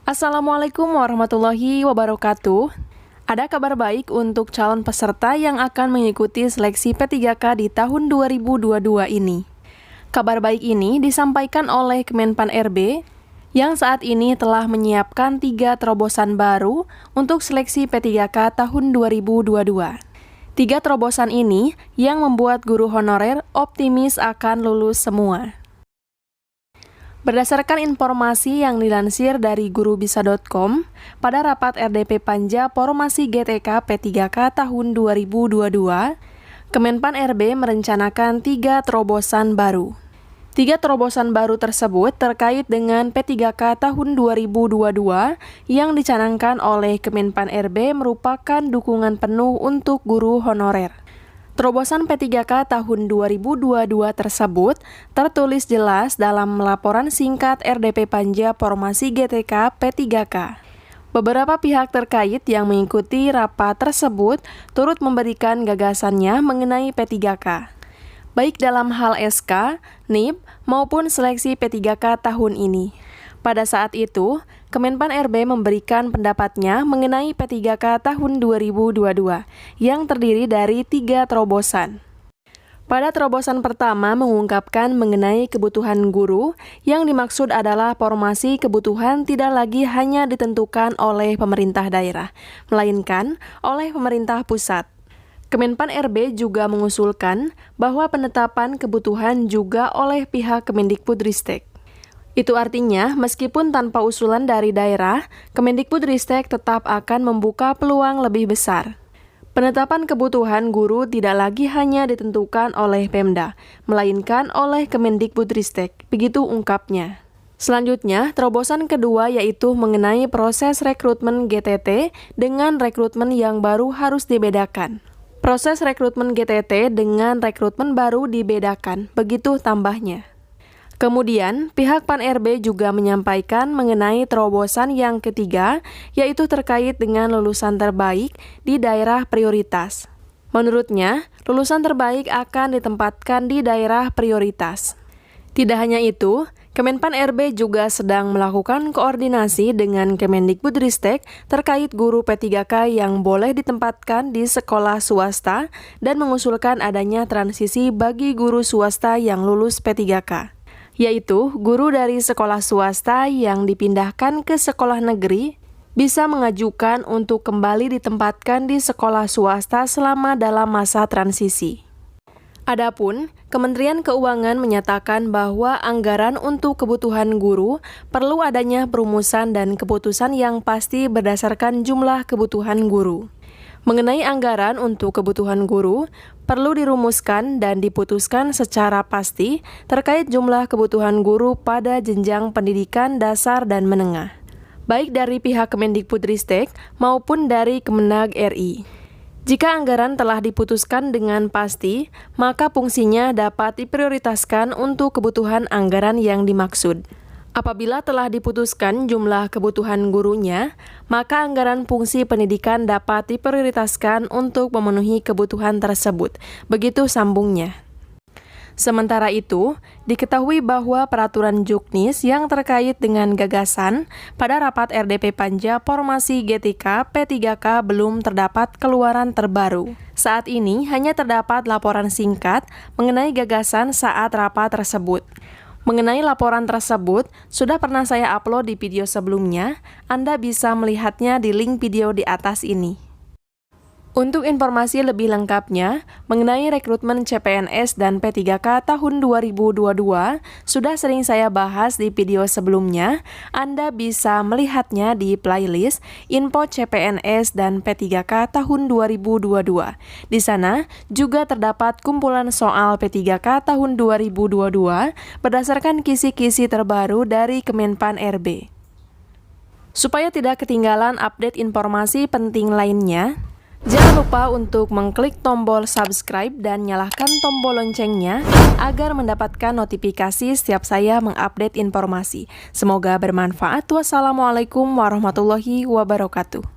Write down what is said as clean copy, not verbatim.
Assalamualaikum warahmatullahi wabarakatuh. Ada kabar baik untuk calon peserta yang akan mengikuti seleksi P3K di tahun 2022 ini. Kabar baik ini disampaikan oleh Kemenpan RB yang saat ini telah menyiapkan 3 terobosan baru untuk seleksi P3K tahun 2022. 3 terobosan ini yang membuat guru honorer optimis akan lulus semua. Berdasarkan informasi yang dilansir dari gurubisa.com, pada rapat RDP Panja Formasi GTK P3K tahun 2022, Kemenpan RB merencanakan 3 terobosan baru. 3 terobosan baru tersebut terkait dengan P3K tahun 2022 yang dicanangkan oleh Kemenpan RB merupakan dukungan penuh untuk guru honorer. Terobosan P3K tahun 2022 tersebut tertulis jelas dalam laporan singkat RDP Panja Formasi GTK P3K. Beberapa pihak terkait yang mengikuti rapat tersebut turut memberikan gagasannya mengenai P3K, baik dalam hal SK, NIP, maupun seleksi P3K tahun ini. Pada saat itu, Kemenpan RB memberikan pendapatnya mengenai P3K tahun 2022 yang terdiri dari 3 terobosan. Pada terobosan pertama mengungkapkan mengenai kebutuhan guru, yang dimaksud adalah formasi kebutuhan tidak lagi hanya ditentukan oleh pemerintah daerah, melainkan oleh pemerintah pusat. Kemenpan RB juga mengusulkan bahwa penetapan kebutuhan juga oleh pihak Kemendikbudristek. Itu artinya, meskipun tanpa usulan dari daerah, Kemendikbudristek tetap akan membuka peluang lebih besar. Penetapan kebutuhan guru tidak lagi hanya ditentukan oleh Pemda, melainkan oleh Kemendikbudristek, begitu ungkapnya. Selanjutnya, terobosan kedua yaitu mengenai proses rekrutmen GTT dengan rekrutmen yang baru harus dibedakan. Proses rekrutmen GTT dengan rekrutmen baru dibedakan, begitu tambahnya. Kemudian, pihak Pan RB juga menyampaikan mengenai terobosan yang ketiga, yaitu terkait dengan lulusan terbaik di daerah prioritas. Menurutnya, lulusan terbaik akan ditempatkan di daerah prioritas. Tidak hanya itu, Kemenpan RB juga sedang melakukan koordinasi dengan Kemendikbudristek terkait guru P3K yang boleh ditempatkan di sekolah swasta dan mengusulkan adanya transisi bagi guru swasta yang lulus P3K. Yaitu guru dari sekolah swasta yang dipindahkan ke sekolah negeri bisa mengajukan untuk kembali ditempatkan di sekolah swasta selama dalam masa transisi. Adapun, Kementerian Keuangan menyatakan bahwa anggaran untuk kebutuhan guru perlu adanya perumusan dan keputusan yang pasti berdasarkan jumlah kebutuhan guru. Mengenai anggaran untuk kebutuhan guru, perlu dirumuskan dan diputuskan secara pasti terkait jumlah kebutuhan guru pada jenjang pendidikan dasar dan menengah, baik dari pihak Kemendikbudristek maupun dari Kemenag RI. Jika anggaran telah diputuskan dengan pasti, maka fungsinya dapat diprioritaskan untuk kebutuhan anggaran yang dimaksud. Apabila telah diputuskan jumlah kebutuhan gurunya, maka anggaran fungsi pendidikan dapat diprioritaskan untuk memenuhi kebutuhan tersebut. Begitu sambungnya. Sementara itu, diketahui bahwa peraturan Juknis yang terkait dengan gagasan pada rapat RDP Panja Formasi GTK P3K belum terdapat keluaran terbaru. Saat ini hanya terdapat laporan singkat mengenai gagasan saat rapat tersebut. Mengenai laporan tersebut, sudah pernah saya upload di video sebelumnya, Anda bisa melihatnya di link video di atas ini. Untuk informasi lebih lengkapnya mengenai rekrutmen CPNS dan P3K tahun 2022, sudah sering saya bahas di video sebelumnya. Anda bisa melihatnya di playlist Info CPNS dan P3K tahun 2022. Di sana juga terdapat kumpulan soal P3K tahun 2022 berdasarkan kisi-kisi terbaru dari Kemenpan RB. Supaya tidak ketinggalan update informasi penting lainnya, jangan lupa untuk mengklik tombol subscribe dan nyalakan tombol loncengnya agar mendapatkan notifikasi setiap saya mengupdate informasi. Semoga bermanfaat. Wassalamualaikum warahmatullahi wabarakatuh.